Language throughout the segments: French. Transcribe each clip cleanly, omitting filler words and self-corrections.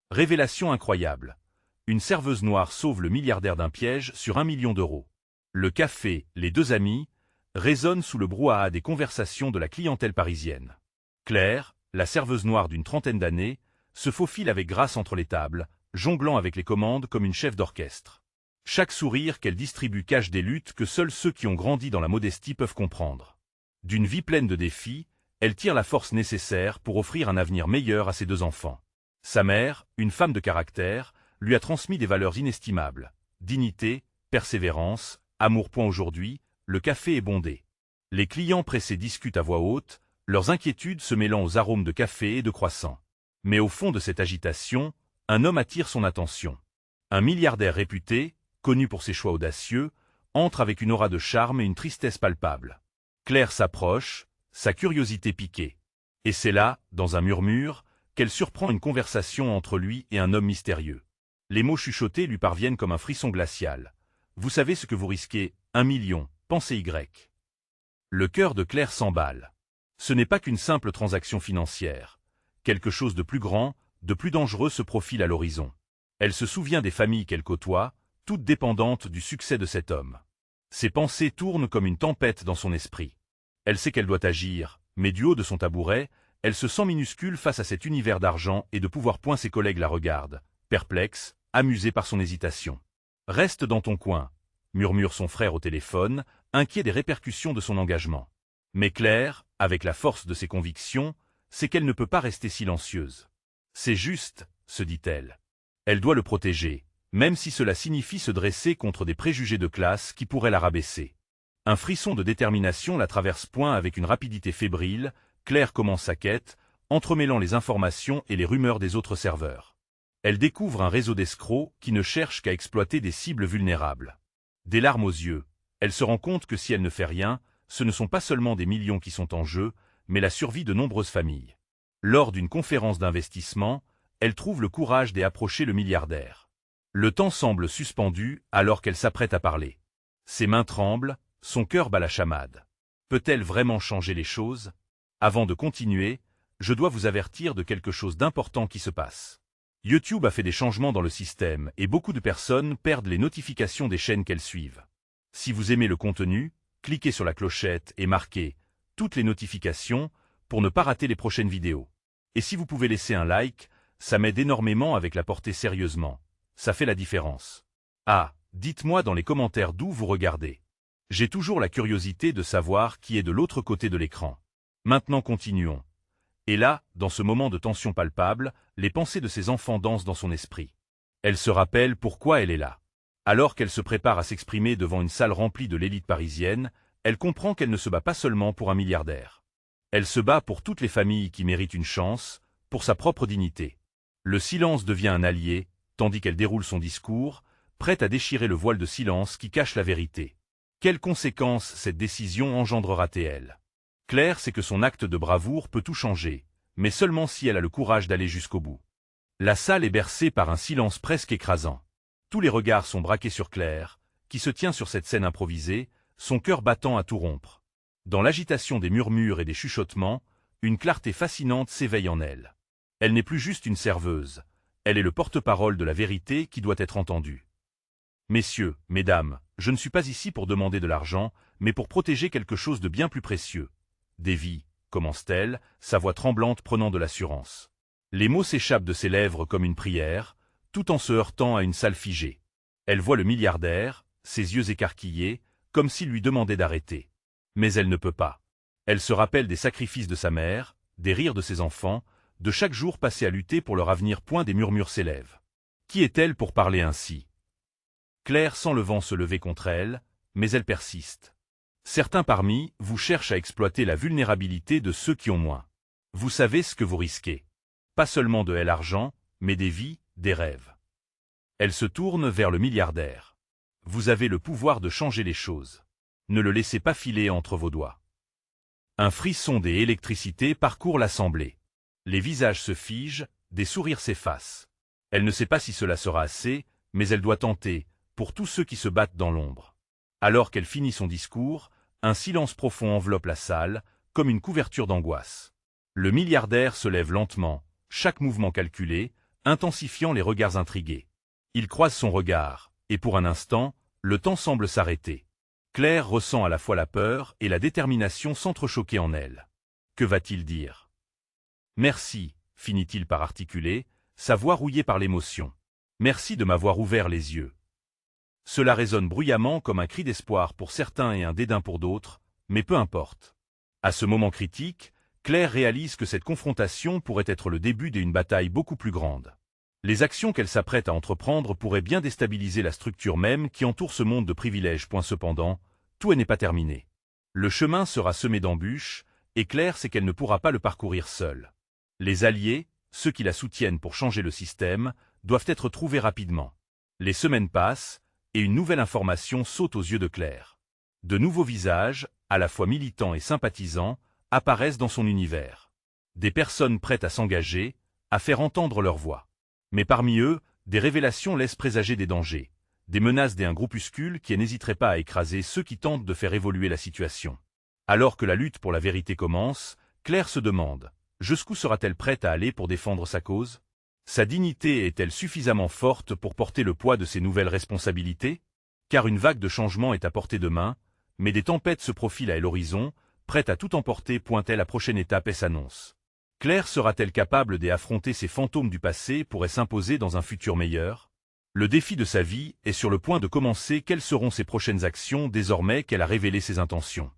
Révélation incroyable. Une serveuse noire sauve le milliardaire d'un piège sur 1 million d'euros. Le café, les deux amis, résonne sous le brouhaha des conversations de la clientèle parisienne. Claire, la serveuse noire d'une trentaine d'années, se faufile avec grâce entre les tables, jonglant avec les commandes comme une chef d'orchestre. Chaque sourire qu'elle distribue cache des luttes que seuls ceux qui ont grandi dans la modestie peuvent comprendre. D'une vie pleine de défis, elle tire la force nécessaire pour offrir un avenir meilleur à ses deux enfants. Sa mère, une femme de caractère, lui a transmis des valeurs inestimables. Dignité, persévérance, amour. Aujourd'hui, le café est bondé. Les clients pressés discutent à voix haute, leurs inquiétudes se mêlant aux arômes de café et de croissants. Mais au fond de cette agitation, un homme attire son attention. Un milliardaire réputé, connu pour ses choix audacieux, entre avec une aura de charme et une tristesse palpable. Claire s'approche, sa curiosité piquée. Et c'est là, dans un murmure, qu'elle surprend une conversation entre lui et un homme mystérieux. Les mots chuchotés lui parviennent comme un frisson glacial. Vous savez ce que vous risquez, 1 million, pensez Y. Le cœur de Claire s'emballe. Ce n'est pas qu'une simple transaction financière. Quelque chose de plus grand, de plus dangereux se profile à l'horizon. Elle se souvient des familles qu'elle côtoie, toutes dépendantes du succès de cet homme. Ses pensées tournent comme une tempête dans son esprit. Elle sait qu'elle doit agir, mais du haut de son tabouret, elle se sent minuscule face à cet univers d'argent et de pouvoir. Ses collègues la regardent, perplexes, amusés par son hésitation. « Reste dans ton coin », murmure son frère au téléphone, inquiet des répercussions de son engagement. Mais Claire, avec la force de ses convictions, sait qu'elle ne peut pas rester silencieuse. C'est juste, se dit-elle. Elle doit le protéger, même si cela signifie se dresser contre des préjugés de classe qui pourraient la rabaisser. Un frisson de détermination la traverse. Avec une rapidité fébrile, Claire commence sa quête, entremêlant les informations et les rumeurs des autres serveurs. Elle découvre un réseau d'escrocs qui ne cherche qu'à exploiter des cibles vulnérables. Des larmes aux yeux, elle se rend compte que si elle ne fait rien, ce ne sont pas seulement des millions qui sont en jeu, mais la survie de nombreuses familles. Lors d'une conférence d'investissement, elle trouve le courage d'approcher le milliardaire. Le temps semble suspendu alors qu'elle s'apprête à parler. Ses mains tremblent, son cœur bat la chamade. Peut-elle vraiment changer les choses? Avant de continuer, je dois vous avertir de quelque chose d'important qui se passe. YouTube a fait des changements dans le système et beaucoup de personnes perdent les notifications des chaînes qu'elles suivent. Si vous aimez le contenu, cliquez sur la clochette et marquez « Toutes les notifications » pour ne pas rater les prochaines vidéos. Et si vous pouvez laisser un like, ça m'aide énormément avec la portée sérieusement. Ça fait la différence. Ah, dites-moi dans les commentaires d'où vous regardez. J'ai toujours la curiosité de savoir qui est de l'autre côté de l'écran. Maintenant continuons. Et là, dans ce moment de tension palpable, les pensées de ses enfants dansent dans son esprit. Elle se rappelle pourquoi elle est là. Alors qu'elle se prépare à s'exprimer devant une salle remplie de l'élite parisienne, elle comprend qu'elle ne se bat pas seulement pour un milliardaire. Elle se bat pour toutes les familles qui méritent une chance, pour sa propre dignité. Le silence devient un allié, tandis qu'elle déroule son discours, prête à déchirer le voile de silence qui cache la vérité. Quelles conséquences cette décision engendrera-t-elle? Claire sait que son acte de bravoure peut tout changer, mais seulement si elle a le courage d'aller jusqu'au bout. La salle est bercée par un silence presque écrasant. Tous les regards sont braqués sur Claire, qui se tient sur cette scène improvisée, son cœur battant à tout rompre. Dans l'agitation des murmures et des chuchotements, une clarté fascinante s'éveille en elle. Elle n'est plus juste une serveuse, elle est le porte-parole de la vérité qui doit être entendue. Messieurs, mesdames, je ne suis pas ici pour demander de l'argent, mais pour protéger quelque chose de bien plus précieux. Des vies, commence-t-elle, sa voix tremblante prenant de l'assurance. Les mots s'échappent de ses lèvres comme une prière, tout en se heurtant à une salle figée. Elle voit le milliardaire, ses yeux écarquillés, comme s'il lui demandait d'arrêter. Mais elle ne peut pas. Elle se rappelle des sacrifices de sa mère, des rires de ses enfants, de chaque jour passé à lutter pour leur avenir. Des murmures s'élèvent. Qui est-elle pour parler ainsi? Claire sent le vent se lever contre elle, mais elle persiste. Certains parmi vous cherchent à exploiter la vulnérabilité de ceux qui ont moins. Vous savez ce que vous risquez. Pas seulement de l'argent, mais des vies, des rêves. Elle se tourne vers le milliardaire. Vous avez le pouvoir de changer les choses. Ne le laissez pas filer entre vos doigts. Un frisson d'électricité parcourt l'assemblée. Les visages se figent, des sourires s'effacent. Elle ne sait pas si cela sera assez, mais elle doit tenter, pour tous ceux qui se battent dans l'ombre. Alors qu'elle finit son discours, un silence profond enveloppe la salle, comme une couverture d'angoisse. Le milliardaire se lève lentement, chaque mouvement calculé, intensifiant les regards intrigués. Il croise son regard, et pour un instant, le temps semble s'arrêter. Claire ressent à la fois la peur et la détermination s'entrechoquer en elle. Que va-t-il dire? Merci, finit-il par articuler, sa voix rouillée par l'émotion. Merci de m'avoir ouvert les yeux. Cela résonne bruyamment comme un cri d'espoir pour certains et un dédain pour d'autres, mais peu importe. À ce moment critique, Claire réalise que cette confrontation pourrait être le début d'une bataille beaucoup plus grande. Les actions qu'elle s'apprête à entreprendre pourraient bien déstabiliser la structure même qui entoure ce monde de privilèges. Cependant, tout n'est pas terminé. Le chemin sera semé d'embûches, et Claire sait qu'elle ne pourra pas le parcourir seule. Les alliés, ceux qui la soutiennent pour changer le système, doivent être trouvés rapidement. Les semaines passent, et une nouvelle information saute aux yeux de Claire. De nouveaux visages, à la fois militants et sympathisants, apparaissent dans son univers. Des personnes prêtes à s'engager, à faire entendre leur voix. Mais parmi eux, des révélations laissent présager des dangers, des menaces d'un groupuscule qui n'hésiterait pas à écraser ceux qui tentent de faire évoluer la situation. Alors que la lutte pour la vérité commence, Claire se demande, jusqu'où sera-t-elle prête à aller pour défendre sa cause? Sa dignité est-elle suffisamment forte pour porter le poids de ces nouvelles responsabilités? Car une vague de changement est à portée de main, mais des tempêtes se profilent à l'horizon, prête à tout emporter. La prochaine étape s'annonce. Claire sera-t-elle capable d'affronter ces fantômes du passé pour s'imposer dans un futur meilleur? Le défi de sa vie est sur le point de commencer. Quelles seront ses prochaines actions désormais qu'elle a révélé ses intentions?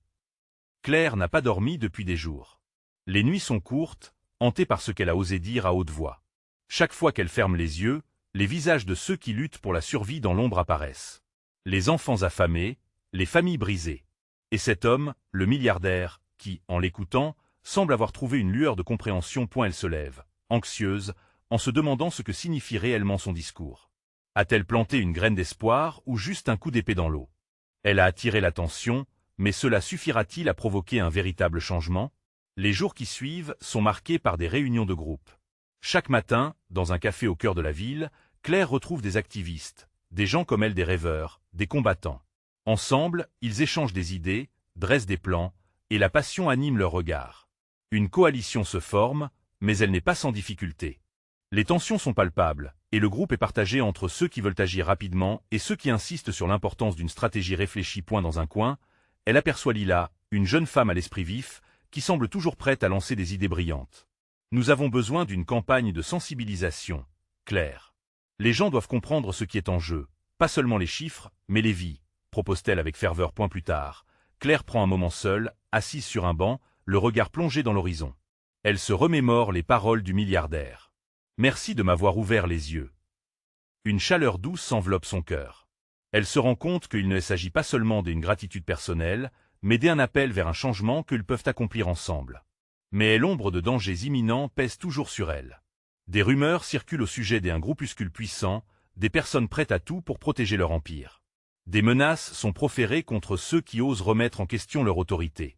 Claire n'a pas dormi depuis des jours. Les nuits sont courtes, hantées par ce qu'elle a osé dire à haute voix. Chaque fois qu'elle ferme les yeux, les visages de ceux qui luttent pour la survie dans l'ombre apparaissent. Les enfants affamés, les familles brisées. Et cet homme, le milliardaire, qui, en l'écoutant, semble avoir trouvé une lueur de compréhension. Elle se lève, anxieuse, en se demandant ce que signifie réellement son discours. A-t-elle planté une graine d'espoir ou juste un coup d'épée dans l'eau? Elle a attiré l'attention, mais cela suffira-t-il à provoquer un véritable changement? Les jours qui suivent sont marqués par des réunions de groupe. Chaque matin, dans un café au cœur de la ville, Claire retrouve des activistes, des gens comme elle, des rêveurs, des combattants. Ensemble, ils échangent des idées, dressent des plans, et la passion anime leurs regards. Une coalition se forme, mais elle n'est pas sans difficulté. Les tensions sont palpables, et le groupe est partagé entre ceux qui veulent agir rapidement et ceux qui insistent sur l'importance d'une stratégie réfléchie. Dans un coin, elle aperçoit Lila, une jeune femme à l'esprit vif, qui semble toujours prête à lancer des idées brillantes. Nous avons besoin d'une campagne de sensibilisation, Claire. Les gens doivent comprendre ce qui est en jeu, pas seulement les chiffres, mais les vies, propose-t-elle avec ferveur. Plus tard, Claire prend un moment seule, assise sur un banc, le regard plongé dans l'horizon. Elle se remémore les paroles du milliardaire. Merci de m'avoir ouvert les yeux. Une chaleur douce enveloppe son cœur. Elle se rend compte qu'il ne s'agit pas seulement d'une gratitude personnelle, mais d'un appel vers un changement qu'ils peuvent accomplir ensemble. Mais l'ombre de dangers imminents pèse toujours sur elle. Des rumeurs circulent au sujet d'un groupuscule puissant, des personnes prêtes à tout pour protéger leur empire. Des menaces sont proférées contre ceux qui osent remettre en question leur autorité.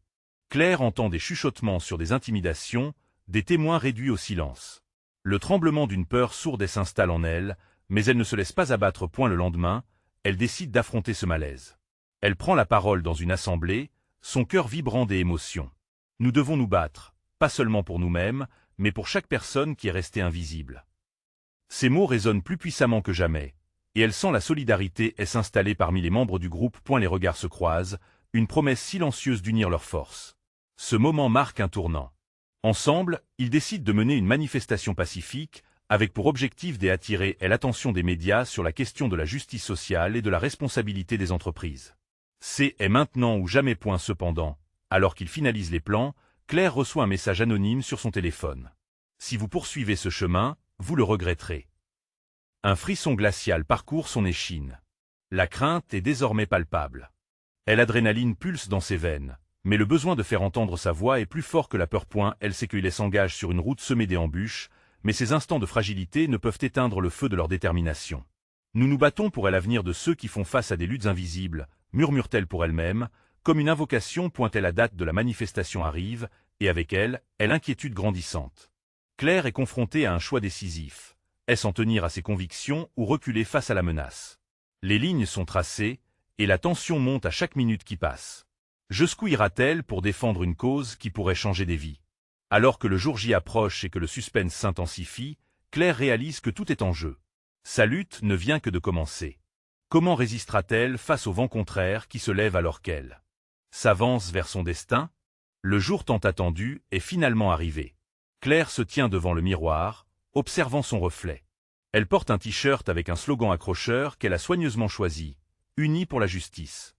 Claire entend des chuchotements sur des intimidations, des témoins réduits au silence. Le tremblement d'une peur sourde s'installe en elle, mais elle ne se laisse pas abattre. Le lendemain, elle décide d'affronter ce malaise. Elle prend la parole dans une assemblée, son cœur vibrant d'émotion. Nous devons nous battre, pas seulement pour nous-mêmes, mais pour chaque personne qui est restée invisible. Ces mots résonnent plus puissamment que jamais, et elle sent la solidarité s'installer parmi les membres du groupe. Les regards se croisent, une promesse silencieuse d'unir leurs forces. Ce moment marque un tournant. Ensemble, ils décident de mener une manifestation pacifique, avec pour objectif d'attirer l'attention des médias sur la question de la justice sociale et de la responsabilité des entreprises. C'est maintenant ou jamais. Cependant, alors qu'ils finalisent les plans, Claire reçoit un message anonyme sur son téléphone. Si vous poursuivez ce chemin, vous le regretterez. Un frisson glacial parcourt son échine. La crainte est désormais palpable. L'adrénaline pulse dans ses veines, mais le besoin de faire entendre sa voix est plus fort que la peur. Elle sait qu'il s'engage sur une route semée d'embûches, mais ces instants de fragilité ne peuvent éteindre le feu de leur détermination. Nous nous battons pour l'avenir de ceux qui font face à des luttes invisibles, murmure-t-elle pour elle-même, comme une invocation. La date de la manifestation arrive, et avec elle, l'inquiétude grandissante. Claire est confrontée à un choix décisif. Est-ce en tenir à ses convictions ou reculer face à la menace? Les lignes sont tracées, et la tension monte à chaque minute qui passe. Jusqu'où ira-t-elle pour défendre une cause qui pourrait changer des vies? Alors que le jour J approche et que le suspense s'intensifie, Claire réalise que tout est en jeu. Sa lutte ne vient que de commencer. Comment résistera-t-elle face au vent contraire qui se lève alors qu'elle s'avance vers son destin? Le jour tant attendu est finalement arrivé. Claire se tient devant le miroir, observant son reflet. Elle porte un t-shirt avec un slogan accrocheur qu'elle a soigneusement choisi, « Unis pour la justice ».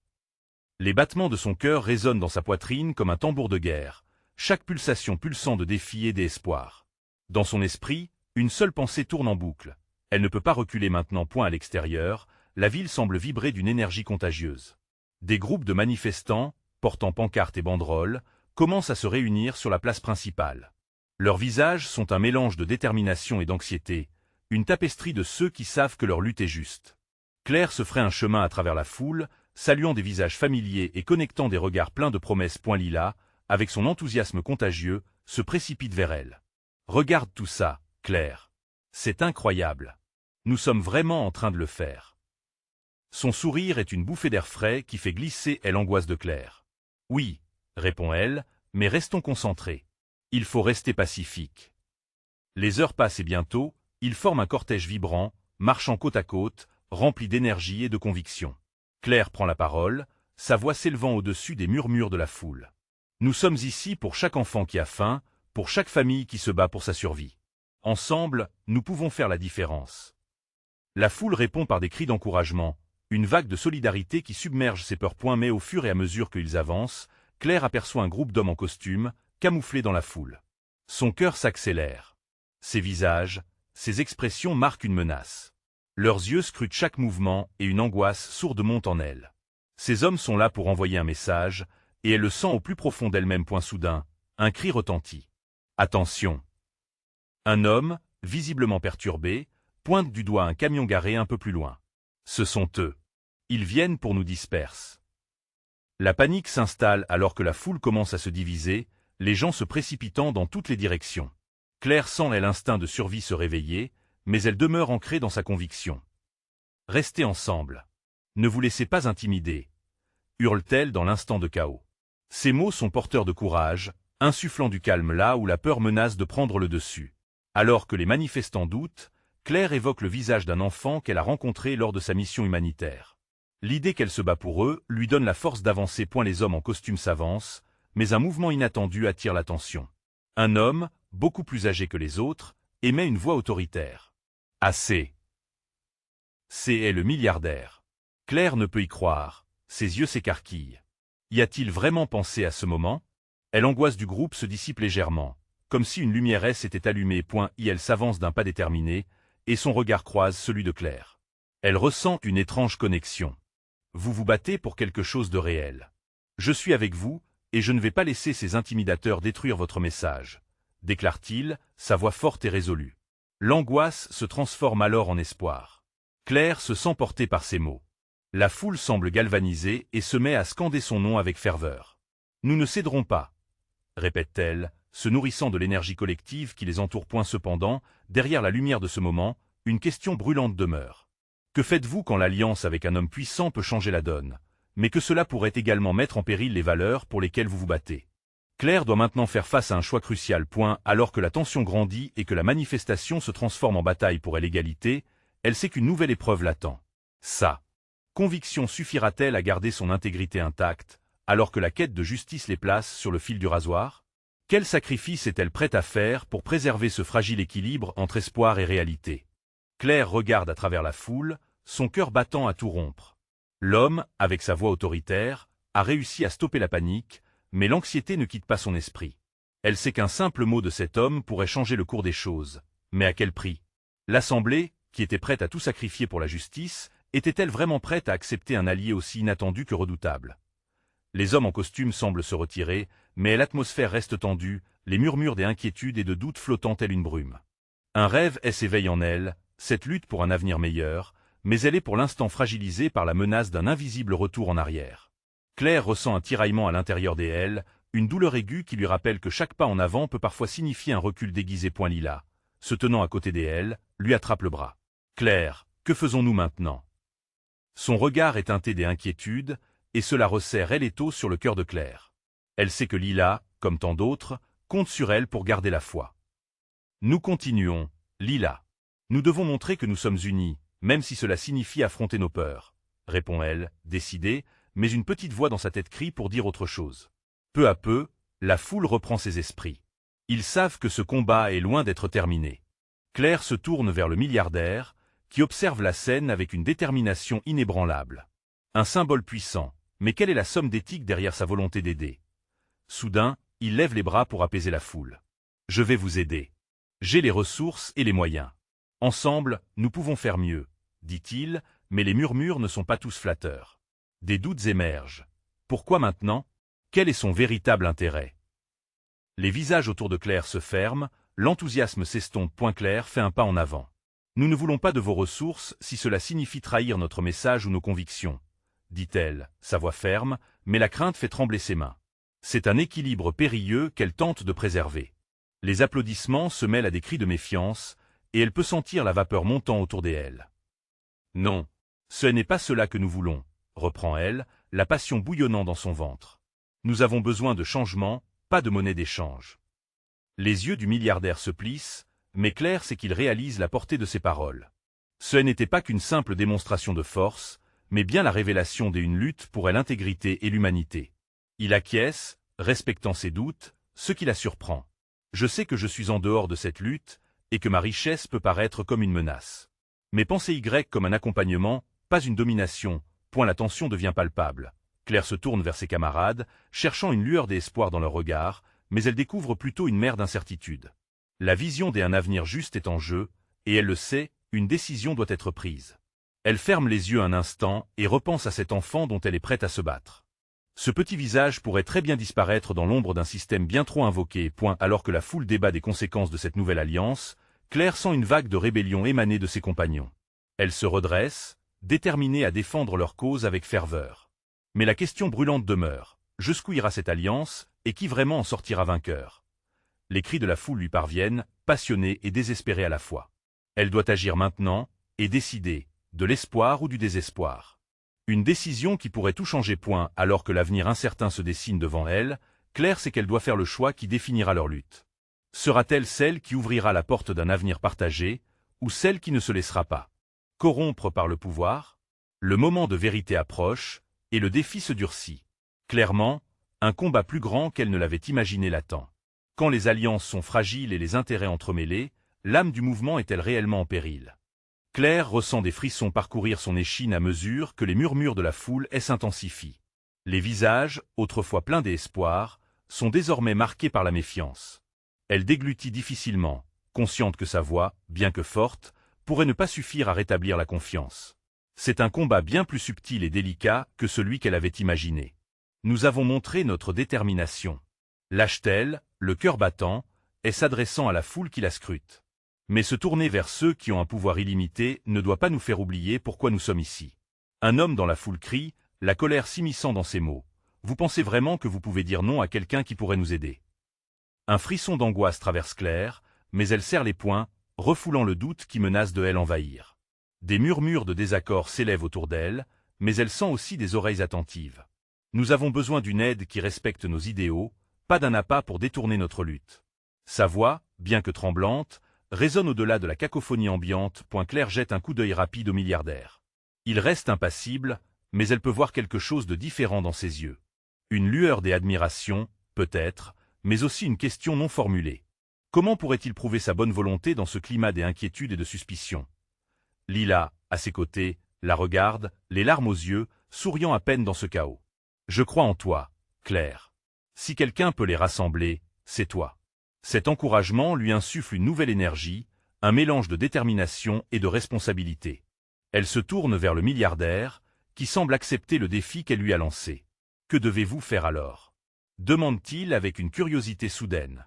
Les battements de son cœur résonnent dans sa poitrine comme un tambour de guerre, chaque pulsation pulsant de défi et d'espoir. Dans son esprit, une seule pensée tourne en boucle. Elle ne peut pas reculer maintenant. Point à l'extérieur, la ville semble vibrer d'une énergie contagieuse. Des groupes de manifestants, portant pancartes et banderoles, commencent à se réunir sur la place principale. Leurs visages sont un mélange de détermination et d'anxiété, une tapisserie de ceux qui savent que leur lutte est juste. Claire se ferait un chemin à travers la foule, saluant des visages familiers et connectant des regards pleins de promesses. Lila, avec son enthousiasme contagieux, se précipite vers elle. « Regarde tout ça, Claire. C'est incroyable. Nous sommes vraiment en train de le faire. » Son sourire est une bouffée d'air frais qui fait glisser l'angoisse de Claire. « Oui, » répond-elle, « mais restons concentrés. Il faut rester pacifique. » Les heures passent et bientôt, ils forment un cortège vibrant, marchant côte à côte, rempli d'énergie et de conviction. Claire prend la parole, sa voix s'élevant au-dessus des murmures de la foule. « Nous sommes ici pour chaque enfant qui a faim, pour chaque famille qui se bat pour sa survie. Ensemble, nous pouvons faire la différence. » La foule répond par des cris d'encouragement, une vague de solidarité qui submerge ses peurs. Mais au fur et à mesure qu'ils avancent, Claire aperçoit un groupe d'hommes en costume, camouflés dans la foule. Son cœur s'accélère. Ses visages, ses expressions marquent une menace. Leurs yeux scrutent chaque mouvement et une angoisse sourde monte en elle. Ces hommes sont là pour envoyer un message, et elle le sent au plus profond d'elle-même. Soudain, un cri retentit. « Attention !» Un homme, visiblement perturbé, pointe du doigt un camion garé un peu plus loin. « Ce sont eux. Ils viennent pour nous disperser. » La panique s'installe alors que la foule commence à se diviser, les gens se précipitant dans toutes les directions. Claire sent l'instinct de survie se réveiller, mais elle demeure ancrée dans sa conviction. « Restez ensemble. Ne vous laissez pas intimider », hurle-t-elle dans l'instant de chaos. Ces mots sont porteurs de courage, insufflant du calme là où la peur menace de prendre le dessus. Alors que les manifestants doutent, Claire évoque le visage d'un enfant qu'elle a rencontré lors de sa mission humanitaire. L'idée qu'elle se bat pour eux lui donne la force d'avancer. Les hommes en costume s'avancent, mais un mouvement inattendu attire l'attention. Un homme, beaucoup plus âgé que les autres, émet une voix autoritaire. « Assez. C'est le milliardaire. » Claire ne peut y croire, ses yeux s'écarquillent. Y a-t-il vraiment pensé à ce moment? L'angoisse du groupe se dissipe légèrement, comme si une lumière s'était allumée. Elle s'avance d'un pas déterminé, et son regard croise celui de Claire. Elle ressent une étrange connexion. « Vous vous battez pour quelque chose de réel. Je suis avec vous, et je ne vais pas laisser ces intimidateurs détruire votre message, » déclare-t-il, sa voix forte et résolue. L'angoisse se transforme alors en espoir. Claire se sent portée par ces mots. La foule semble galvanisée et se met à scander son nom avec ferveur. « Nous ne céderons pas », répète-t-elle, se nourrissant de l'énergie collective qui les entoure. Cependant, derrière la lumière de ce moment, une question brûlante demeure. Que faites-vous quand l'alliance avec un homme puissant peut changer la donne, mais que cela pourrait également mettre en péril les valeurs pour lesquelles vous vous battez? Claire doit maintenant faire face à un choix crucial. Alors que la tension grandit et que la manifestation se transforme en bataille pour l'égalité, elle sait qu'une nouvelle épreuve l'attend. Sa conviction suffira-t-elle à garder son intégrité intacte, alors que la quête de justice les place sur le fil du rasoir? Quel sacrifice est-elle prête à faire pour préserver ce fragile équilibre entre espoir et réalité? Claire regarde à travers la foule, son cœur battant à tout rompre. L'homme, avec sa voix autoritaire, a réussi à stopper la panique, mais l'anxiété ne quitte pas son esprit. Elle sait qu'un simple mot de cet homme pourrait changer le cours des choses. Mais à quel prix? L'Assemblée, qui était prête à tout sacrifier pour la justice, était-elle vraiment prête à accepter un allié aussi inattendu que redoutable? Les hommes en costume semblent se retirer, mais l'atmosphère reste tendue, les murmures des inquiétudes et de doutes flottant telle une brume. Un rêve s'éveille en elle, cette lutte pour un avenir meilleur, mais elle est pour l'instant fragilisée par la menace d'un invisible retour en arrière. Claire ressent un tiraillement à l'intérieur d'elle, une douleur aiguë qui lui rappelle que chaque pas en avant peut parfois signifier un recul déguisé. Lila, se tenant à côté d'elle, lui attrape le bras. « Claire, que faisons-nous maintenant ?» Son regard est teinté d'inquiétude, et cela resserre l'étau sur le cœur de Claire. Elle sait que Lila, comme tant d'autres, compte sur elle pour garder la foi. « Nous continuons, Lila. Nous devons montrer que nous sommes unis, même si cela signifie affronter nos peurs, répond-elle, décidée, mais une petite voix dans sa tête crie pour dire autre chose. Peu à peu, la foule reprend ses esprits. Ils savent que ce combat est loin d'être terminé. Claire se tourne vers le milliardaire, qui observe la scène avec une détermination inébranlable. Un symbole puissant, mais quelle est la somme d'éthique derrière sa volonté d'aider? Soudain, il lève les bras pour apaiser la foule. Je vais vous aider. J'ai les ressources et les moyens. Ensemble, nous pouvons faire mieux, dit-il, mais les murmures ne sont pas tous flatteurs. Des doutes émergent. Pourquoi maintenant? Quel est son véritable intérêt? Les visages autour de Claire se ferment, l'enthousiasme s'estompe. Claire fait un pas en avant. Nous ne voulons pas de vos ressources si cela signifie trahir notre message ou nos convictions, dit-elle, sa voix ferme, mais la crainte fait trembler ses mains. C'est un équilibre périlleux qu'elle tente de préserver. Les applaudissements se mêlent à des cris de méfiance, et elle peut sentir la vapeur montant autour d'elle. Non, ce n'est pas cela que nous voulons, reprend-elle, la passion bouillonnant dans son ventre. Nous avons besoin de changement, pas de monnaie d'échange. Les yeux du milliardaire se plissent, mais Claire sait qu'il réalise la portée de ses paroles. Ce n'était pas qu'une simple démonstration de force, mais bien la révélation d'une lutte pour l'intégrité et l'humanité. Il acquiesce, respectant ses doutes, ce qui la surprend. Je sais que je suis en dehors de cette lutte, et que ma richesse peut paraître comme une menace. Mais pensez Y comme un accompagnement, pas une domination, la tension devient palpable. Claire se tourne vers ses camarades, cherchant une lueur d'espoir dans leur regard, mais elle découvre plutôt une mer d'incertitude. La vision d'un avenir juste est en jeu, et elle le sait, une décision doit être prise. Elle ferme les yeux un instant et repense à cet enfant dont elle est prête à se battre. Ce petit visage pourrait très bien disparaître dans l'ombre d'un système bien trop invoqué. Alors que la foule débat des conséquences de cette nouvelle alliance, Claire sent une vague de rébellion émaner de ses compagnons. Elle se redresse, déterminée à défendre leur cause avec ferveur. Mais la question brûlante demeure, jusqu'où ira cette alliance, et qui vraiment en sortira vainqueur? Les cris de la foule lui parviennent, passionnés et désespérés à la fois. Elle doit agir maintenant, et décider, de l'espoir ou du désespoir. Une décision qui pourrait tout changer. Alors que l'avenir incertain se dessine devant elle, Claire sait qu'elle doit faire le choix qui définira leur lutte. Sera-t-elle celle qui ouvrira la porte d'un avenir partagé, ou celle qui ne se laissera pas corrompre par le pouvoir? Le moment de vérité approche, et le défi se durcit. Clairement, un combat plus grand qu'elle ne l'avait imaginé l'attend. Quand les alliances sont fragiles et les intérêts entremêlés, l'âme du mouvement est-elle réellement en péril? Claire ressent des frissons parcourir son échine à mesure que les murmures de la foule s'intensifient. Les visages, autrefois pleins d'espoir, sont désormais marqués par la méfiance. Elle déglutit difficilement, consciente que sa voix, bien que forte, pourrait ne pas suffire à rétablir la confiance. C'est un combat bien plus subtil et délicat que celui qu'elle avait imaginé. Nous avons montré notre détermination. Lâche-t-elle, le cœur battant, et s'adressant à la foule qui la scrute. Mais se tourner vers ceux qui ont un pouvoir illimité ne doit pas nous faire oublier pourquoi nous sommes ici. Un homme dans la foule crie, la colère s'immisçant dans ses mots. Vous pensez vraiment que vous pouvez dire non à quelqu'un qui pourrait nous aider? Un frisson d'angoisse traverse Claire, mais elle serre les poings, refoulant le doute qui menace de elle envahir. Des murmures de désaccord s'élèvent autour d'elle, mais elle sent aussi des oreilles attentives. Nous avons besoin d'une aide qui respecte nos idéaux, pas d'un appât pour détourner notre lutte. Sa voix, bien que tremblante, résonne au-delà de la cacophonie ambiante. Claire jette un coup d'œil rapide au milliardaire. Il reste impassible, mais elle peut voir quelque chose de différent dans ses yeux. Une lueur d'admiration, peut-être, mais aussi une question non formulée. Comment pourrait-il prouver sa bonne volonté dans ce climat d'inquiétude et de suspicion? Lila, à ses côtés, la regarde, les larmes aux yeux, souriant à peine dans ce chaos. Je crois en toi, Claire. Si quelqu'un peut les rassembler, c'est toi. Cet encouragement lui insuffle une nouvelle énergie, un mélange de détermination et de responsabilité. Elle se tourne vers le milliardaire, qui semble accepter le défi qu'elle lui a lancé. Que devez-vous faire alors? Demande-t-il avec une curiosité soudaine.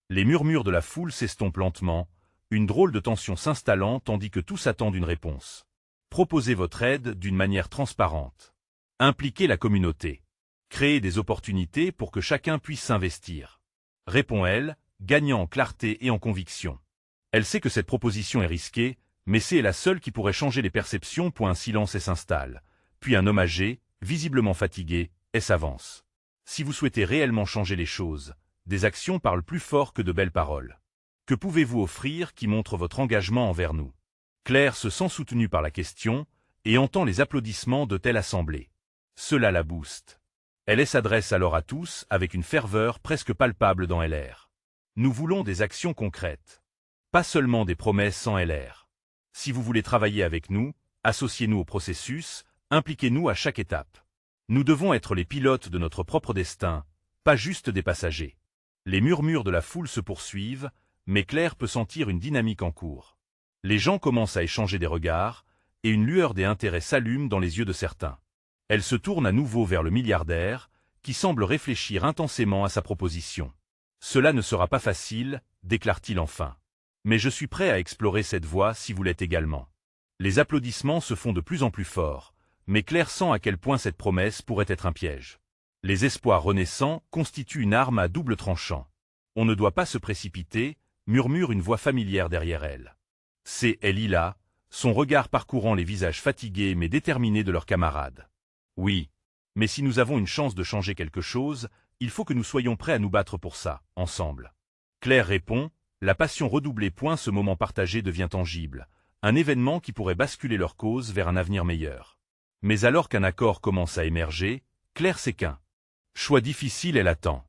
Les murmures de la foule s'estompent lentement, une drôle de tension s'installant tandis que tous attendent une réponse. Proposez votre aide d'une manière transparente. Impliquez la communauté. Créez des opportunités pour que chacun puisse s'investir. Répond-elle, gagnant en clarté et en conviction. Elle sait que cette proposition est risquée, mais c'est la seule qui pourrait changer les perceptions. Un silence s'installe. Puis un homme âgé, visiblement fatigué, s'avance. Si vous souhaitez réellement changer les choses, des actions parlent plus fort que de belles paroles. Que pouvez-vous offrir qui montre votre engagement envers nous? Claire se sent soutenue par la question et entend les applaudissements de telle assemblée. Cela la booste. Elle s'adresse alors à tous avec une ferveur presque palpable dans LR. Nous voulons des actions concrètes. Pas seulement des promesses sans LR. Si vous voulez travailler avec nous, associez-nous au processus, impliquez-nous à chaque étape. Nous devons être les pilotes de notre propre destin, pas juste des passagers. Les murmures de la foule se poursuivent, mais Claire peut sentir une dynamique en cours. Les gens commencent à échanger des regards, et une lueur des intérêts s'allume dans les yeux de certains. Elle se tourne à nouveau vers le milliardaire, qui semble réfléchir intensément à sa proposition. « Cela ne sera pas facile, déclare-t-il enfin. Mais je suis prêt à explorer cette voie si vous l'êtes également. » Les applaudissements se font de plus en plus forts, mais Claire sent à quel point cette promesse pourrait être un piège. Les espoirs renaissants constituent une arme à double tranchant. On ne doit pas se précipiter, murmure une voix familière derrière elle. C'est Lila, son regard parcourant les visages fatigués mais déterminés de leurs camarades. Oui, mais si nous avons une chance de changer quelque chose, il faut que nous soyons prêts à nous battre pour ça, ensemble. Claire répond, la passion redoublée. Ce moment partagé devient tangible, un événement qui pourrait basculer leur cause vers un avenir meilleur. Mais alors qu'un accord commence à émerger, Claire sait qu'un choix difficile elle attend.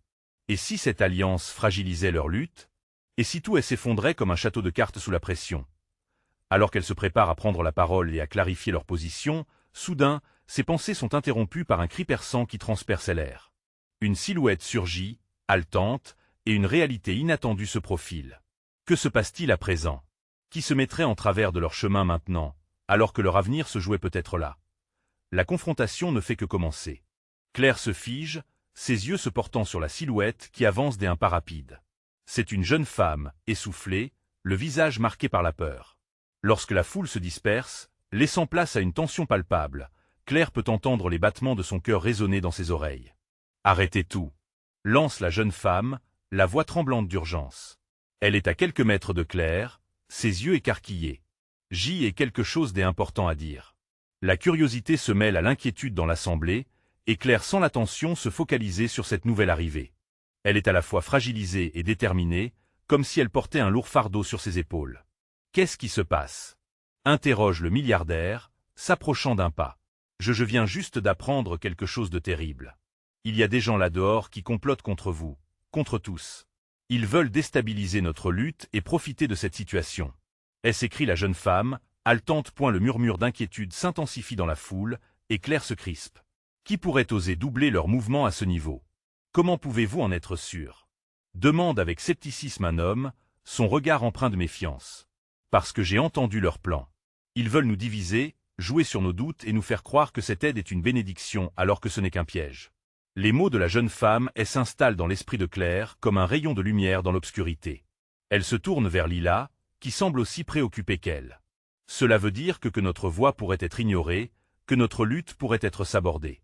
Et si cette alliance fragilisait leur lutte? Et si tout s'effondrait comme un château de cartes sous la pression? Alors qu'elle se prépare à prendre la parole et à clarifier leur position, soudain, ses pensées sont interrompues par un cri perçant qui transperce l'air. Une silhouette surgit, haletante, et une réalité inattendue se profile. Que se passe-t-il à présent? Qui se mettrait en travers de leur chemin maintenant, alors que leur avenir se jouait peut-être là? La confrontation ne fait que commencer. Claire se fige, ses yeux se portant sur la silhouette qui avance d'un pas rapide. C'est une jeune femme, essoufflée, le visage marqué par la peur. Lorsque la foule se disperse, laissant place à une tension palpable, Claire peut entendre les battements de son cœur résonner dans ses oreilles. « Arrêtez tout !» lance la jeune femme, la voix tremblante d'urgence. Elle est à quelques mètres de Claire, ses yeux écarquillés. J est quelque chose d'important à dire. La curiosité se mêle à l'inquiétude dans l'assemblée, et Claire sent l'attention se focaliser sur cette nouvelle arrivée. Elle est à la fois fragilisée et déterminée, comme si elle portait un lourd fardeau sur ses épaules. « Qu'est-ce qui se passe ?» interroge le milliardaire, s'approchant d'un pas. « Je viens juste d'apprendre quelque chose de terrible. Il y a des gens là-dehors qui complotent contre vous, contre tous. Ils veulent déstabiliser notre lutte et profiter de cette situation. » s'écrie la jeune femme, haletante. Le murmure d'inquiétude s'intensifie dans la foule, et Claire se crispe. Qui pourrait oser doubler leur mouvement à ce niveau? Comment pouvez-vous en être sûr? Demande avec scepticisme un homme, son regard empreint de méfiance. Parce que j'ai entendu leur plan. Ils veulent nous diviser, jouer sur nos doutes et nous faire croire que cette aide est une bénédiction alors que ce n'est qu'un piège. Les mots de la jeune femme s'installent dans l'esprit de Claire comme un rayon de lumière dans l'obscurité. Elle se tourne vers Lila, qui semble aussi préoccupée qu'elle. Cela veut dire que notre voix pourrait être ignorée, que notre lutte pourrait être sabordée.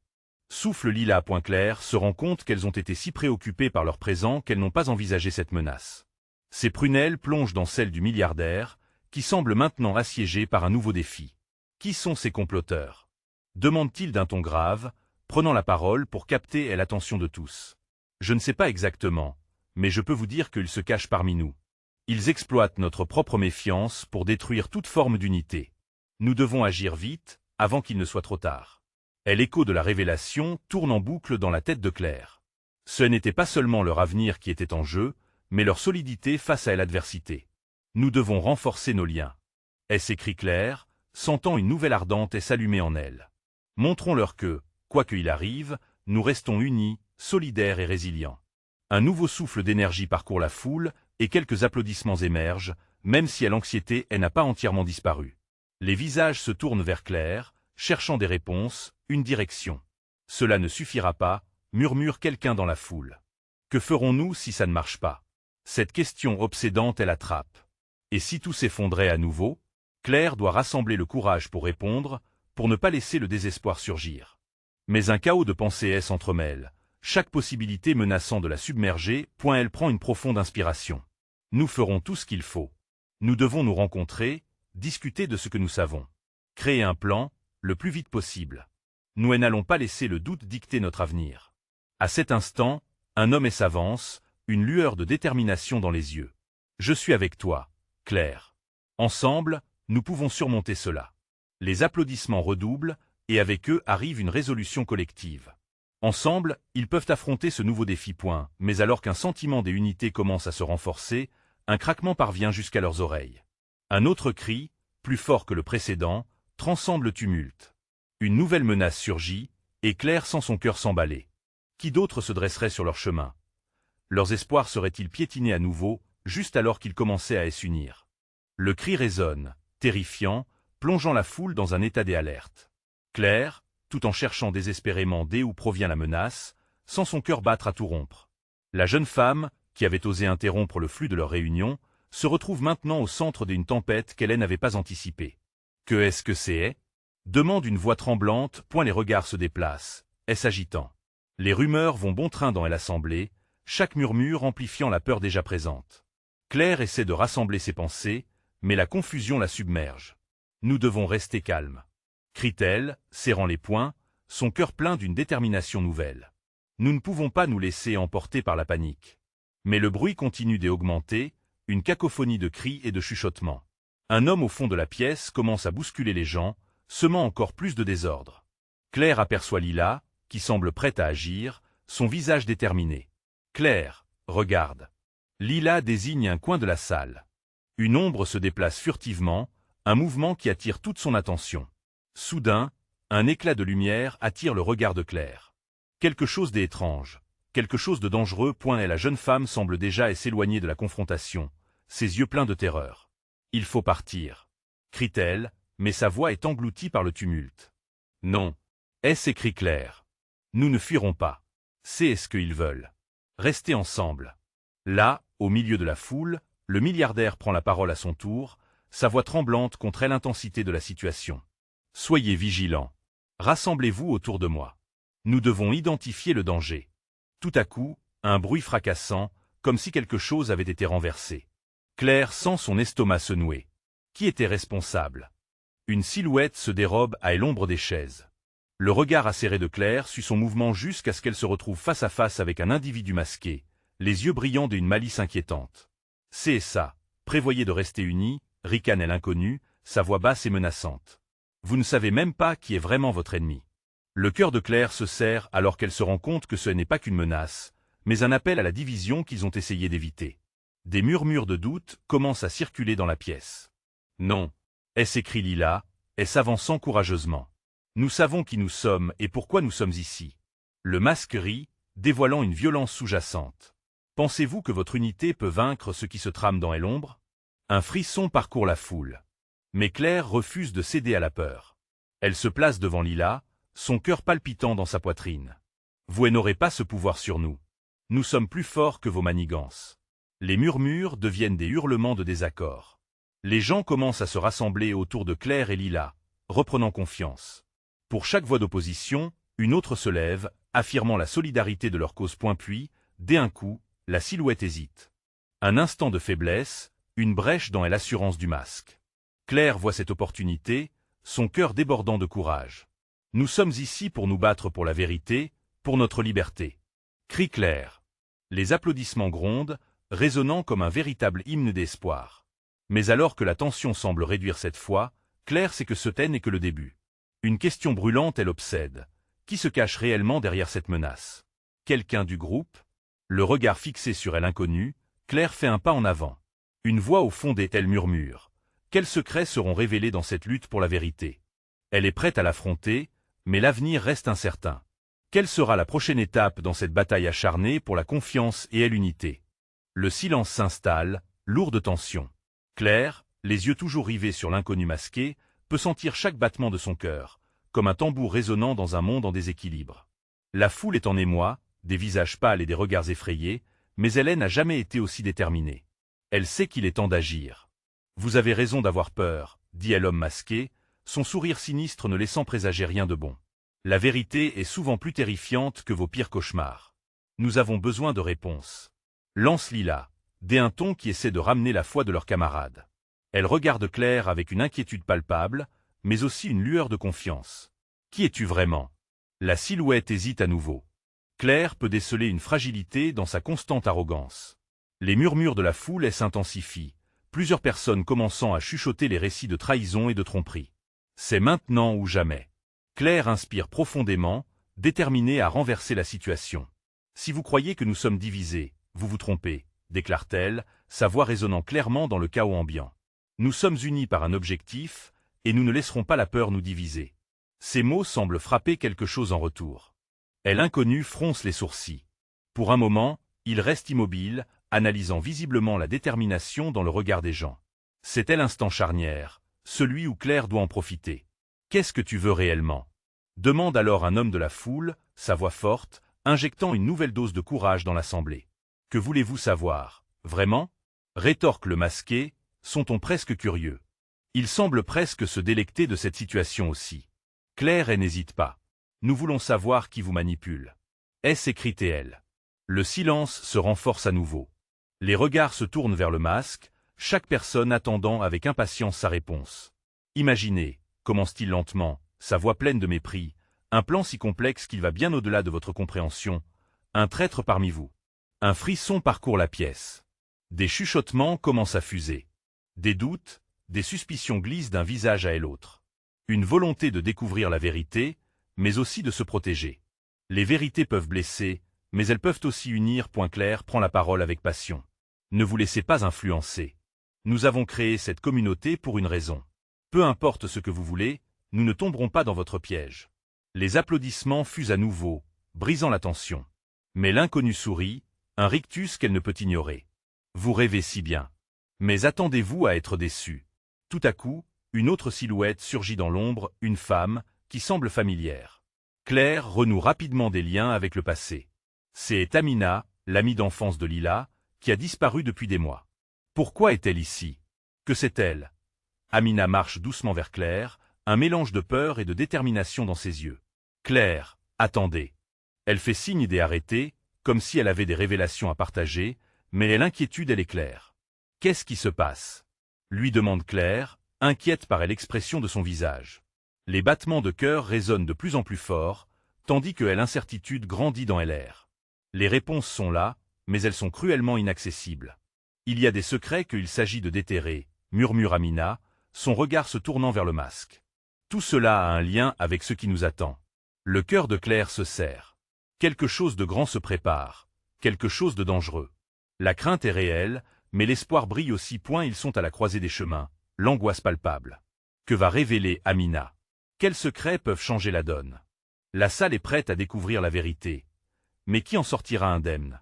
Souffle Lila. Claire se rend compte qu'elles ont été si préoccupées par leur présent qu'elles n'ont pas envisagé cette menace. Ses prunelles plongent dans celles du milliardaire, qui semble maintenant assiégé par un nouveau défi. Qui sont ces comploteurs? Demande-t-il d'un ton grave, prenant la parole pour capter l'attention de tous. Je ne sais pas exactement, mais je peux vous dire qu'ils se cachent parmi nous. Ils exploitent notre propre méfiance pour détruire toute forme d'unité. Nous devons agir vite, avant qu'il ne soit trop tard. L'écho de la révélation tourne en boucle dans la tête de Claire. Ce n'était pas seulement leur avenir qui était en jeu, mais leur solidité face à l'adversité. Nous devons renforcer nos liens. S'écrie Claire, sentant une nouvelle ardente s'allumer en elle. Montrons-leur que, quoi qu'il arrive, nous restons unis, solidaires et résilients. Un nouveau souffle d'énergie parcourt la foule, et quelques applaudissements émergent, même si l'anxiété n'a pas entièrement disparu. Les visages se tournent vers Claire, cherchant des réponses, une direction. Cela ne suffira pas, murmure quelqu'un dans la foule. Que ferons-nous si ça ne marche pas? Cette question obsédante l'attrape. Et si tout s'effondrait à nouveau? Claire doit rassembler le courage pour répondre, pour ne pas laisser le désespoir surgir. Mais un chaos de pensées s'entremêle, chaque possibilité menaçant de la submerger. Elle prend une profonde inspiration. Nous ferons tout ce qu'il faut. Nous devons nous rencontrer, discuter de ce que nous savons. Créer un plan, le plus vite possible. Nous n'allons pas laisser le doute dicter notre avenir. À cet instant, un homme s'avance, une lueur de détermination dans les yeux. Je suis avec toi, Claire. Ensemble, nous pouvons surmonter cela. Les applaudissements redoublent, et avec eux arrive une résolution collective. Ensemble, ils peuvent affronter ce nouveau défi. Mais alors qu'un sentiment d'unité commence à se renforcer, un craquement parvient jusqu'à leurs oreilles. Un autre cri, plus fort que le précédent, transcende le tumulte. Une nouvelle menace surgit, et Claire sent son cœur s'emballer. Qui d'autre se dresserait sur leur chemin? Leurs espoirs seraient-ils piétinés à nouveau, juste alors qu'ils commençaient à s'unir? Le cri résonne, terrifiant, plongeant la foule dans un état d'alerte. Claire, tout en cherchant désespérément d'où provient la menace, sent son cœur battre à tout rompre. La jeune femme, qui avait osé interrompre le flux de leur réunion, se retrouve maintenant au centre d'une tempête qu'elle n'avait pas anticipée. Que est-ce que c'est? Demande une voix tremblante, les regards se déplacent, s'agitant. Les rumeurs vont bon train dans l'assemblée, chaque murmure amplifiant la peur déjà présente. Claire essaie de rassembler ses pensées, mais la confusion la submerge. Nous devons rester calmes, crie-t-elle, serrant les poings, son cœur plein d'une détermination nouvelle. Nous ne pouvons pas nous laisser emporter par la panique. Mais le bruit continue d'augmenter, une cacophonie de cris et de chuchotements. Un homme au fond de la pièce commence à bousculer les gens, semant encore plus de désordre. Claire aperçoit Lila, qui semble prête à agir, son visage déterminé. Claire, regarde. Lila désigne un coin de la salle. Une ombre se déplace furtivement, un mouvement qui attire toute son attention. Soudain, un éclat de lumière attire le regard de Claire. Quelque chose d'étrange, quelque chose de dangereux. Et la jeune femme semble déjà s'éloigner de la confrontation, ses yeux pleins de terreur. Il faut partir, crie-t-elle, mais sa voix est engloutie par le tumulte. Non, s'écrie Claire. Nous ne fuirons pas. C'est ce qu'ils veulent. Rester ensemble. Là, au milieu de la foule, le milliardaire prend la parole à son tour, sa voix tremblante contre l'intensité de la situation. Soyez vigilants. Rassemblez-vous autour de moi. Nous devons identifier le danger. Tout à coup, un bruit fracassant, comme si quelque chose avait été renversé. Claire sent son estomac se nouer. Qui était responsable? Une silhouette se dérobe à l'ombre des chaises. Le regard acéré de Claire suit son mouvement jusqu'à ce qu'elle se retrouve face à face avec un individu masqué, les yeux brillants d'une malice inquiétante. C'est ça, prévoyez de rester unis, ricane l'inconnu, sa voix basse et menaçante. Vous ne savez même pas qui est vraiment votre ennemi. Le cœur de Claire se serre alors qu'elle se rend compte que ce n'est pas qu'une menace, mais un appel à la division qu'ils ont essayé d'éviter. Des murmures de doute commencent à circuler dans la pièce. Non, s'écrie Lila, s'avançant courageusement. Nous savons qui nous sommes et pourquoi nous sommes ici. Le masque rit, dévoilant une violence sous-jacente. Pensez-vous que votre unité peut vaincre ce qui se trame dans l'ombre? Un frisson parcourt la foule. Mais Claire refuse de céder à la peur. Elle se place devant Lila, son cœur palpitant dans sa poitrine. Vous n'aurez pas ce pouvoir sur nous. Nous sommes plus forts que vos manigances. Les murmures deviennent des hurlements de désaccord. Les gens commencent à se rassembler autour de Claire et Lila, reprenant confiance. Pour chaque voix d'opposition, une autre se lève, affirmant la solidarité de leur cause. Puis, d'un coup, la silhouette hésite. Un instant de faiblesse, une brèche dans l'assurance du masque. Claire voit cette opportunité, son cœur débordant de courage. Nous sommes ici pour nous battre pour la vérité, pour notre liberté. Crie Claire. Les applaudissements grondent, résonnant comme un véritable hymne d'espoir. Mais alors que la tension semble réduire cette fois, Claire sait que ce n'est que le début. Une question brûlante l'obsède. Qui se cache réellement derrière cette menace? Quelqu'un du groupe? Le regard fixé sur l'inconnu, Claire fait un pas en avant. Une voix au fond d'elle murmure. Quels secrets seront révélés dans cette lutte pour la vérité? Elle est prête à l'affronter, mais l'avenir reste incertain. Quelle sera la prochaine étape dans cette bataille acharnée pour la confiance et l'unité? Le silence s'installe, lourd de tension. Claire, les yeux toujours rivés sur l'inconnu masqué, peut sentir chaque battement de son cœur, comme un tambour résonnant dans un monde en déséquilibre. La foule est en émoi, des visages pâles et des regards effrayés, mais elle n'a jamais été aussi déterminée. Elle sait qu'il est temps d'agir. Vous avez raison d'avoir peur, dit l'homme masqué, son sourire sinistre ne laissant présager rien de bon. La vérité est souvent plus terrifiante que vos pires cauchemars. Nous avons besoin de réponses. Lance Lila, d'un ton qui essaie de ramener la foi de leurs camarades. Elle regarde Claire avec une inquiétude palpable, mais aussi une lueur de confiance. Qui es-tu vraiment? La silhouette hésite à nouveau. Claire peut déceler une fragilité dans sa constante arrogance. Les murmures de la foule s'intensifient, plusieurs personnes commençant à chuchoter les récits de trahison et de tromperie. C'est maintenant ou jamais. Claire inspire profondément, déterminée à renverser la situation. Si vous croyez que nous sommes divisés, vous vous trompez, déclare-t-elle, sa voix résonnant clairement dans le chaos ambiant. Nous sommes unis par un objectif, et nous ne laisserons pas la peur nous diviser. Ces mots semblent frapper quelque chose en retour. L'inconnu fronce les sourcils. Pour un moment, il reste immobile, analysant visiblement la détermination dans le regard des gens. C'était l'instant charnière, celui où Claire doit en profiter. « Qu'est-ce que tu veux réellement ?» demande alors un homme de la foule, sa voix forte, injectant une nouvelle dose de courage dans l'assemblée. « Que voulez-vous savoir, vraiment ?» rétorque le masqué, son ton presque curieux. Il semble presque se délecter de cette situation aussi. Claire n'hésite pas. « Nous voulons savoir qui vous manipule. » s'écrie-t-elle. Le silence se renforce à nouveau. Les regards se tournent vers le masque, chaque personne attendant avec impatience sa réponse. « Imaginez, commence-t-il lentement, sa voix pleine de mépris, un plan si complexe qu'il va bien au-delà de votre compréhension, un traître parmi vous. » Un frisson parcourt la pièce. Des chuchotements commencent à fuser. Des doutes, des suspicions glissent d'un visage à l'autre. Une volonté de découvrir la vérité, mais aussi de se protéger. Les vérités peuvent blesser, mais elles peuvent aussi unir. Claire prend la parole avec passion. Ne vous laissez pas influencer. Nous avons créé cette communauté pour une raison. Peu importe ce que vous voulez, nous ne tomberons pas dans votre piège. Les applaudissements fusent à nouveau, brisant la tension. Mais l'inconnu sourit, un rictus qu'elle ne peut ignorer. Vous rêvez si bien. Mais attendez-vous à être déçu. Tout à coup, une autre silhouette surgit dans l'ombre, une femme, qui semble familière. Claire renoue rapidement des liens avec le passé. C'est Amina, l'amie d'enfance de Lila, qui a disparu depuis des mois. Pourquoi est-elle ici? Que sait-elle? Amina marche doucement vers Claire, un mélange de peur et de détermination dans ses yeux. Claire, attendez. Elle fait signe d'arrêter, comme si elle avait des révélations à partager, mais l'inquiétude est claire. Qu'est-ce qui se passe? Lui demande Claire, inquiète par l'expression de son visage. Les battements de cœur résonnent de plus en plus fort, tandis que l'incertitude grandit dans l'air. Les réponses sont là, mais elles sont cruellement inaccessibles. Il y a des secrets qu'il s'agit de déterrer, murmure Amina, son regard se tournant vers le masque. Tout cela a un lien avec ce qui nous attend. Le cœur de Claire se serre. Quelque chose de grand se prépare, quelque chose de dangereux. La crainte est réelle, mais l'espoir brille aussi. Ils sont à la croisée des chemins, l'angoisse palpable. Que va révéler Amina? Quels secrets peuvent changer la donne? La salle est prête à découvrir la vérité. Mais qui en sortira indemne?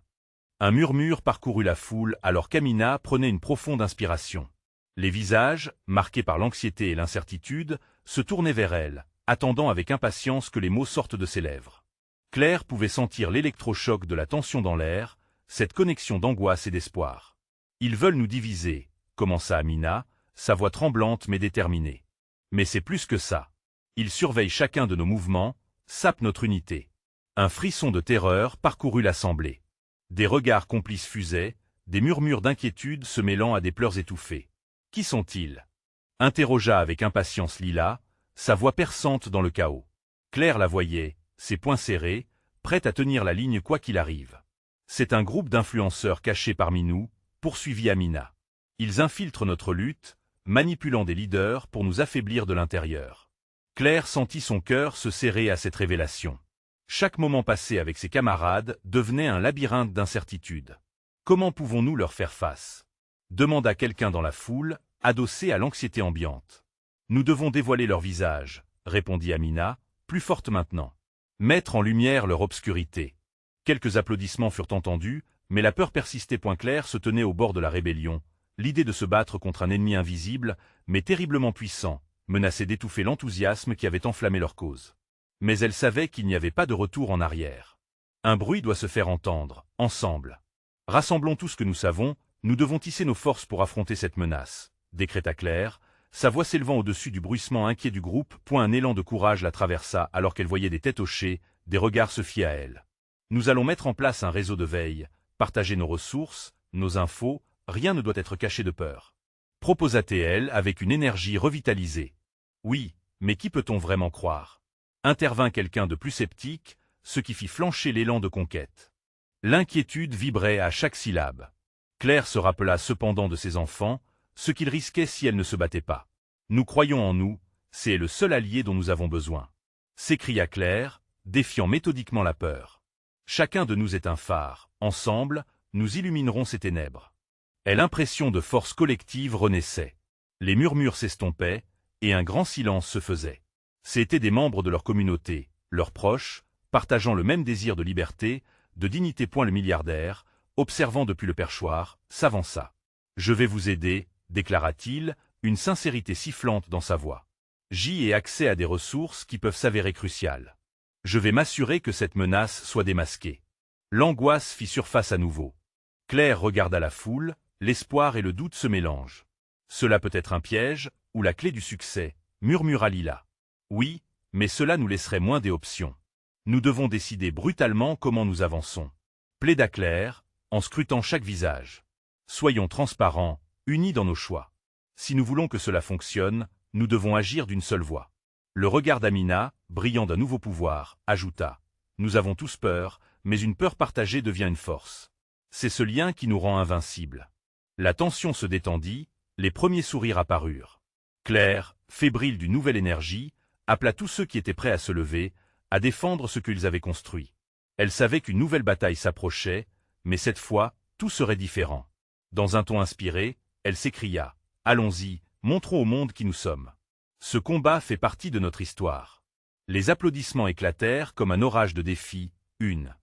Un murmure parcourut la foule alors qu'Amina prenait une profonde inspiration. Les visages, marqués par l'anxiété et l'incertitude, se tournaient vers elle, attendant avec impatience que les mots sortent de ses lèvres. Claire pouvait sentir l'électrochoc de la tension dans l'air, cette connexion d'angoisse et d'espoir. « Ils veulent nous diviser », commença Amina, sa voix tremblante mais déterminée. « Mais c'est plus que ça. Ils surveillent chacun de nos mouvements, sapent notre unité. » Un frisson de terreur parcourut l'assemblée. Des regards complices fusaient, des murmures d'inquiétude se mêlant à des pleurs étouffés. « Qui sont-ils » interrogea avec impatience Lila, sa voix perçante dans le chaos. Claire la voyait, ses poings serrés, prête à tenir la ligne quoi qu'il arrive. « C'est un groupe d'influenceurs cachés parmi nous, » poursuivit Amina. « Ils infiltrent notre lutte, manipulant des leaders pour nous affaiblir de l'intérieur. » Claire sentit son cœur se serrer à cette révélation. Chaque moment passé avec ses camarades devenait un labyrinthe d'incertitudes. Comment pouvons-nous leur faire face? Demanda quelqu'un dans la foule, adossé à l'anxiété ambiante. Nous devons dévoiler leur visage, répondit Amina, plus forte maintenant. Mettre en lumière leur obscurité. Quelques applaudissements furent entendus, mais la peur persistait. Claire se tenait au bord de la rébellion. L'idée de se battre contre un ennemi invisible, mais terriblement puissant, menaçait d'étouffer l'enthousiasme qui avait enflammé leur cause. Mais elle savait qu'il n'y avait pas de retour en arrière. Un bruit doit se faire entendre, ensemble. Rassemblons tout ce que nous savons, nous devons tisser nos forces pour affronter cette menace, décréta Claire, sa voix s'élevant au-dessus du bruissement inquiet du groupe. Un élan de courage la traversa alors qu'elle voyait des têtes hochées, des regards se fier à elle. Nous allons mettre en place un réseau de veille, partager nos ressources, nos infos, rien ne doit être caché de peur. Proposa-t-elle avec une énergie revitalisée. Oui, mais qui peut-on vraiment croire? Intervint quelqu'un de plus sceptique, ce qui fit flancher l'élan de conquête. L'inquiétude vibrait à chaque syllabe. Claire se rappela cependant de ses enfants, ce qu'ils risquaient si elle ne se battait pas. Nous croyons en nous, c'est le seul allié dont nous avons besoin. S'écria Claire, défiant méthodiquement la peur. Chacun de nous est un phare, ensemble, nous illuminerons ces ténèbres. Et l'impression de force collective renaissait. Les murmures s'estompaient, et un grand silence se faisait. C'étaient des membres de leur communauté, leurs proches, partageant le même désir de liberté, de dignité. Le milliardaire, observant depuis le perchoir, s'avança. « Je vais vous aider », déclara-t-il, une sincérité sifflante dans sa voix. « J'y ai accès à des ressources qui peuvent s'avérer cruciales. Je vais m'assurer que cette menace soit démasquée. » L'angoisse fit surface à nouveau. Claire regarda la foule, l'espoir et le doute se mélangent. « Cela peut être un piège, ou la clé du succès », murmura Lila. « Oui, mais cela nous laisserait moins d'options. Nous devons décider brutalement comment nous avançons. » Plaida Claire, en scrutant chaque visage. « Soyons transparents, unis dans nos choix. Si nous voulons que cela fonctionne, nous devons agir d'une seule voix. » Le regard d'Amina, brillant d'un nouveau pouvoir, ajouta. « Nous avons tous peur, mais une peur partagée devient une force. C'est ce lien qui nous rend invincibles. » La tension se détendit, les premiers sourires apparurent. Claire, fébrile d'une nouvelle énergie, appela tous ceux qui étaient prêts à se lever, à défendre ce qu'ils avaient construit. Elle savait qu'une nouvelle bataille s'approchait, mais cette fois, tout serait différent. Dans un ton inspiré, elle s'écria « Allons-y, montrons au monde qui nous sommes. Ce combat fait partie de notre histoire. » Les applaudissements éclatèrent comme un orage de défis, une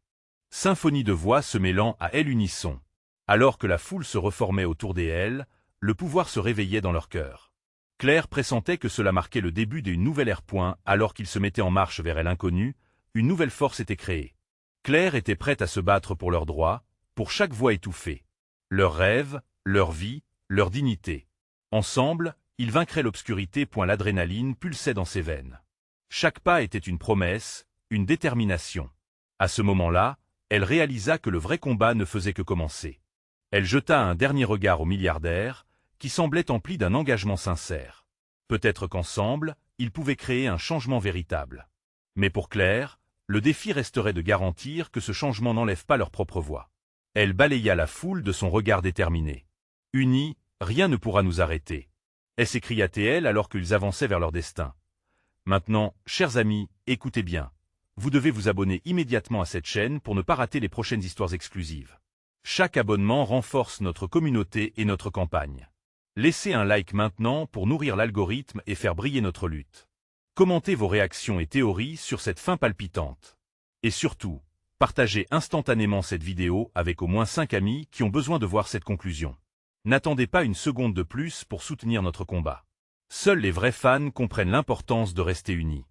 symphonie de voix se mêlant à elle unisson. Alors que la foule se reformait autour d'elle, le pouvoir se réveillait dans leur cœur. Claire pressentait que cela marquait le début d'une nouvelle ère. Alors qu'ils se mettaient en marche vers l'inconnu, une nouvelle force était créée. Claire était prête à se battre pour leurs droits, pour chaque voix étouffée. Leurs rêves, leur vie, leur dignité. Ensemble, ils vaincraient l'obscurité. L'adrénaline pulsait dans ses veines. Chaque pas était une promesse, une détermination. À ce moment-là, elle réalisa que le vrai combat ne faisait que commencer. Elle jeta un dernier regard au milliardaire, qui semblait empli d'un engagement sincère. Peut-être qu'ensemble, ils pouvaient créer un changement véritable. Mais pour Claire, le défi resterait de garantir que ce changement n'enlève pas leur propre voix. Elle balaya la foule de son regard déterminé. « Unis, rien ne pourra nous arrêter. » s'écria-t-elle alors qu'ils avançaient vers leur destin. Maintenant, chers amis, écoutez bien. Vous devez vous abonner immédiatement à cette chaîne pour ne pas rater les prochaines histoires exclusives. Chaque abonnement renforce notre communauté et notre campagne. Laissez un like maintenant pour nourrir l'algorithme et faire briller notre lutte. Commentez vos réactions et théories sur cette fin palpitante. Et surtout, partagez instantanément cette vidéo avec au moins 5 amis qui ont besoin de voir cette conclusion. N'attendez pas une seconde de plus pour soutenir notre combat. Seuls les vrais fans comprennent l'importance de rester unis.